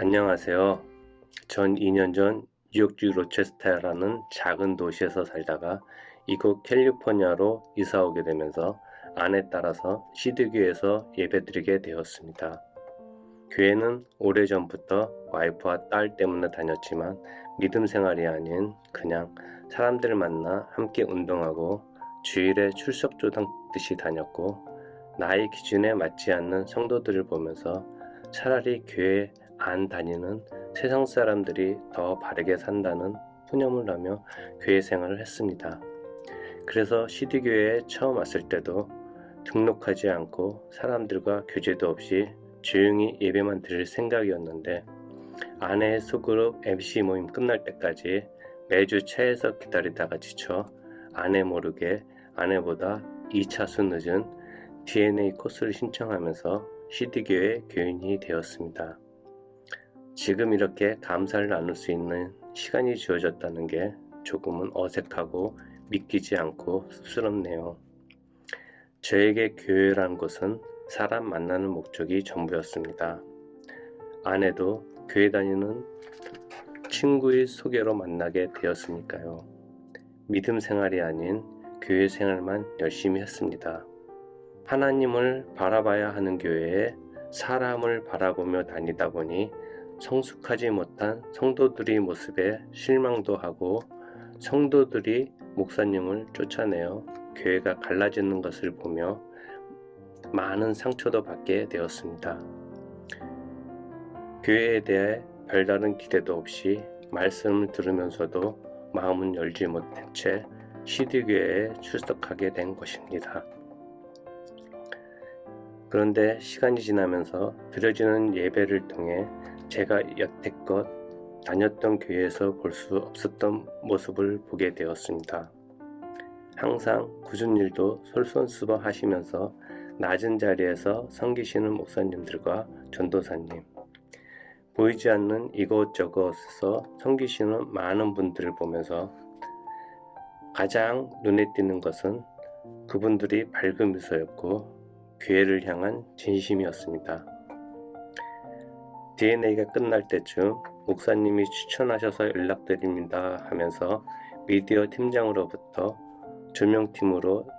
안녕하세요. 전 2년 전 뉴욕주 로체스터라는 작은 도시에서 살다가 이곳 캘리포니아로 이사 오게 되면서 안에 따라서 시드교에서 예배드리게 되었습니다. 교회는 오래전부터 와이프와 딸 때문에 다녔지만 믿음 생활이 아닌 그냥 사람들 만나 함께 운동하고 주일에 출석 조당듯이 다녔고 나의 기준에 맞지 않는 성도들을 보면서 차라리 교회 안 다니는 세상 사람들이 더 바르게 산다는 푸념을 하며 교회 생활을 했습니다. 그래서 시드교회에 처음 왔을 때도 등록하지 않고 사람들과 교제도 없이 조용히 예배만 드릴 생각이었는데 아내의 소그룹 MC 모임 끝날 때까지 매주 차에서 기다리다가 지쳐 아내 모르게 아내보다 2차수 늦은 DNA 코스를 신청하면서 시드교회 교인이 되었습니다. 지금 이렇게 감사를 나눌 수 있는 시간이 주어졌다는 게 조금은 어색하고 믿기지 않고 쑥스럽네요. 저에게 교회란 곳은 사람 만나는 목적이 전부였습니다. 아내도 교회 다니는 친구의 소개로 만나게 되었으니까요. 믿음 생활이 아닌 교회 생활만 열심히 했습니다. 하나님을 바라봐야 하는 교회에 사람을 바라보며 다니다 보니 성숙하지 못한 성도들의 모습에 실망도 하고 성도들이 목사님을 쫓아내어 교회가 갈라지는 것을 보며 많은 상처도 받게 되었습니다. 교회에 대해 별다른 기대도 없이 말씀을 들으면서도 마음은 열지 못한 채 시드교회에 출석하게 된 것입니다. 그런데 시간이 지나면서 드려지는 예배를 통해 제가 여태껏 다녔던 교회에서 볼 수 없었던 모습을 보게 되었습니다. 항상 굳은 일도 솔선수범하시면서 낮은 자리에서 섬기시는 목사님들과 전도사님, 보이지 않는 이곳저곳에서 섬기시는 많은 분들을 보면서 가장 눈에 띄는 것은 그분들이 밝은 미소였고 교회를 향한 진심이었습니다. DNA가 끝날 때쯤 목사님이 추천하셔서 연락드립니다 하면서 미디어 팀장으로부터 조명팀으로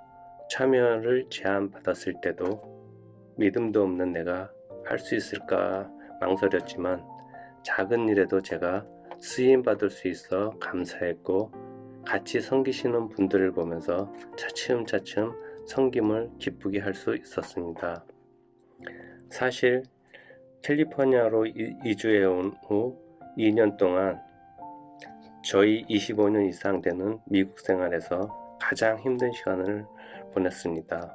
참여를 제안받았을 때도 믿음도 없는 내가 할 수 있을까 망설였지만 작은 일에도 제가 쓰임받을 수 있어 감사했고 같이 섬기시는 분들을 보면서 차츰차츰 섬김을 기쁘게 할 수 있었습니다. 사실 캘리포니아로 이주해 온 후 2년 동안 저희 25년 이상 되는 미국 생활에서 가장 힘든 시간을 보냈습니다.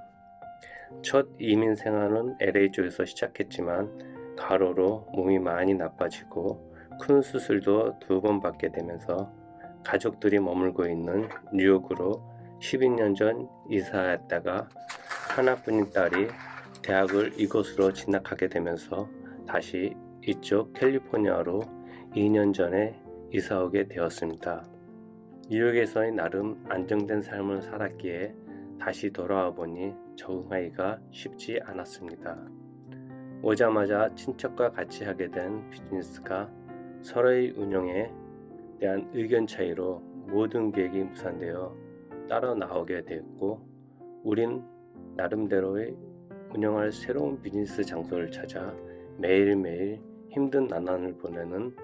첫 이민 생활은 LA 쪽에서 시작했지만 가로로 몸이 많이 나빠지고 큰 수술도 2번 받게 되면서 가족들이 머물고 있는 뉴욕으로 12년 전 이사했다가 하나뿐인 딸이 대학을 이곳으로 진학하게 되면서 다시 이쪽 캘리포니아로 2년 전에 이사 오게 되었습니다. 뉴욕에서의 나름 안정된 삶을 살았기에 다시 돌아와 보니 적응하기가 쉽지 않았습니다. 오자마자 친척과 같이 하게 된 비즈니스가 서로의 운영에 대한 의견 차이로 모든 계획이 무산되어 따로 나오게 되었고 우린 나름대로의 운영할 새로운 비즈니스 장소를 찾아 매일매일 힘든 나날을 보내는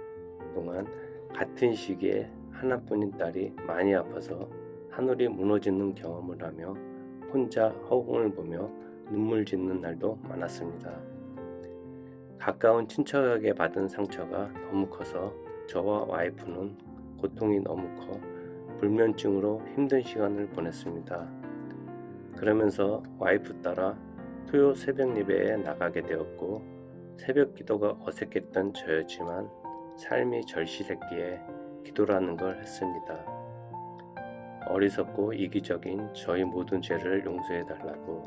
동안 같은 시기에 하나뿐인 딸이 많이 아파서 하늘이 무너지는 경험을 하며 혼자 허공을 보며 눈물 짓는 날도 많았습니다. 가까운 친척에게 받은 상처가 너무 커서 저와 와이프는 고통이 너무 커 불면증으로 힘든 시간을 보냈습니다. 그러면서 와이프 따라 토요 새벽 예배에 나가게 되었고 새벽 기도가 어색했던 저였지만 삶이 절실했기에 기도라는 걸 했습니다. 어리석고 이기적인 저희 모든 죄를 용서해달라고.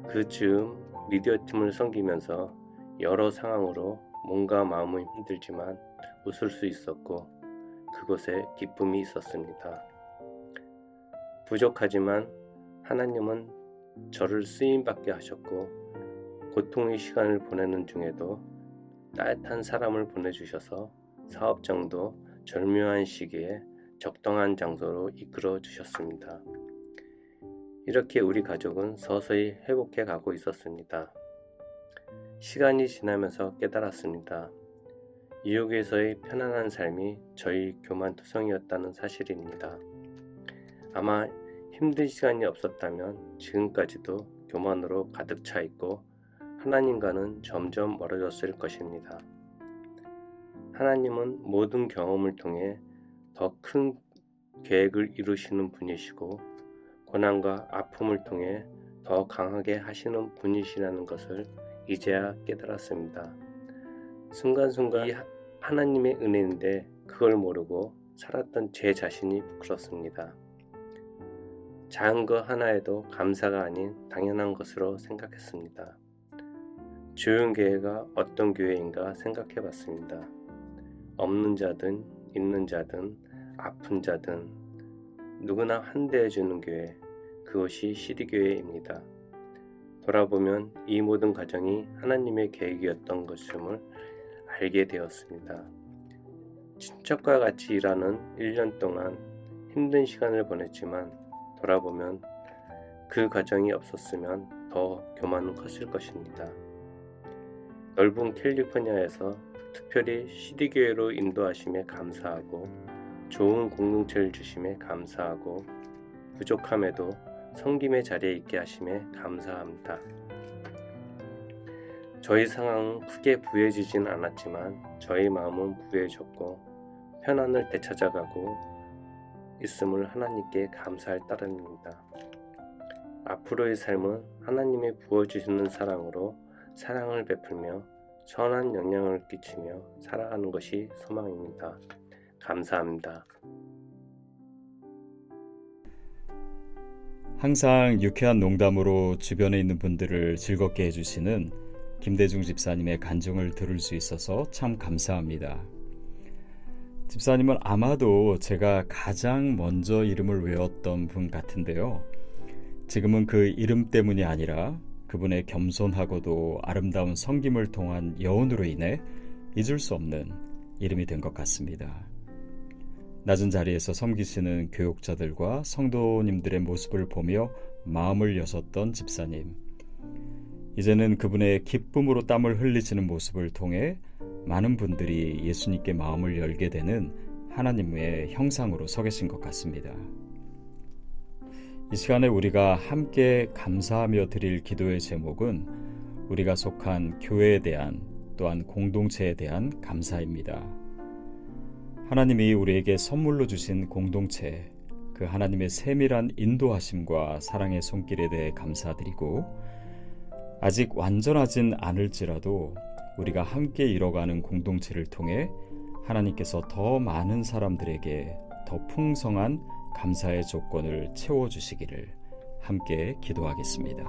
그 즈음 미디어 팀을 섬기면서 여러 상황으로 몸과 마음은 힘들지만 웃을 수 있었고 그곳에 기쁨이 있었습니다. 부족하지만 하나님은 저를 쓰임받게 하셨고 고통의 시간을 보내는 중에도 따뜻한 사람을 보내주셔서 사업장도 절묘한 시기에 적당한 장소로 이끌어 주셨습니다. 이렇게 우리 가족은 서서히 회복해 가고 있었습니다. 시간이 지나면서 깨달았습니다. 뉴욕에서의 편안한 삶이 저희 교만투성이었다는 사실입니다. 아마 힘든 시간이 없었다면 지금까지도 교만으로 가득 차 있고 하나님과는 점점 멀어졌을 것입니다. 하나님은 모든 경험을 통해 더 큰 계획을 이루시는 분이시고 고난과 아픔을 통해 더 강하게 하시는 분이시라는 것을 이제야 깨달았습니다. 순간순간 이 하나님의 은혜인데 그걸 모르고 살았던 제 자신이 부끄럽습니다. 작은 것 하나에도 감사가 아닌 당연한 것으로 생각했습니다. 주요 교회가 어떤 교회인가 생각해 봤습니다. 없는 자든 있는 자든 아픈 자든 누구나 환대해 주는 교회, 그것이 시리교회입니다. 돌아보면 이 모든 과정이 하나님의 계획이었던 것임을 알게 되었습니다. 친척과 같이 일하는 1년 동안 힘든 시간을 보냈지만 돌아보면 그 과정이 없었으면 더 교만은 컸을 것입니다. 넓은 캘리포니아에서 특별히 시리교회로 인도하심에 감사하고 좋은 공동체를 주심에 감사하고 부족함에도 섬김의 자리에 있게 하심에 감사합니다. 저희 상황은 크게 부유해지진 않았지만 저희 마음은 부유해졌고 편안을 되찾아가고 있음을 하나님께 감사할 따름입니다. 앞으로의 삶은 하나님의 부어주시는 사랑으로 사랑을 베풀며 선한 영향을 끼치며 살아가는 것이 소망입니다. 감사합니다. 항상 유쾌한 농담으로 주변에 있는 분들을 즐겁게 해주시는 김대중 집사님의 간증을 들을 수 있어서 참 감사합니다. 집사님은 아마도 제가 가장 먼저 이름을 외웠던 분 같은데요. 지금은 그 이름 때문이 아니라 그분의 겸손하고도 아름다운 섬김을 통한 여운으로 인해 잊을 수 없는 이름이 된 것 같습니다. 낮은 자리에서 섬기시는 교육자들과 성도님들의 모습을 보며 마음을 여섰던 집사님. 이제는 그분의 기쁨으로 땀을 흘리시는 모습을 통해 많은 분들이 예수님께 마음을 열게 되는 하나님의 형상으로 서 계신 것 같습니다. 이 시간에 우리가 함께 감사하며 드릴 기도의 제목은 우리가 속한 교회에 대한 또한 공동체에 대한 감사입니다. 하나님이 우리에게 선물로 주신 공동체, 그 하나님의 세밀한 인도하심과 사랑의 손길에 대해 감사드리고 아직 완전하진 않을지라도 우리가 함께 이뤄가는 공동체를 통해 하나님께서 더 많은 사람들에게 더 풍성한 감사의 조건을 채워주시기를 함께 기도하겠습니다.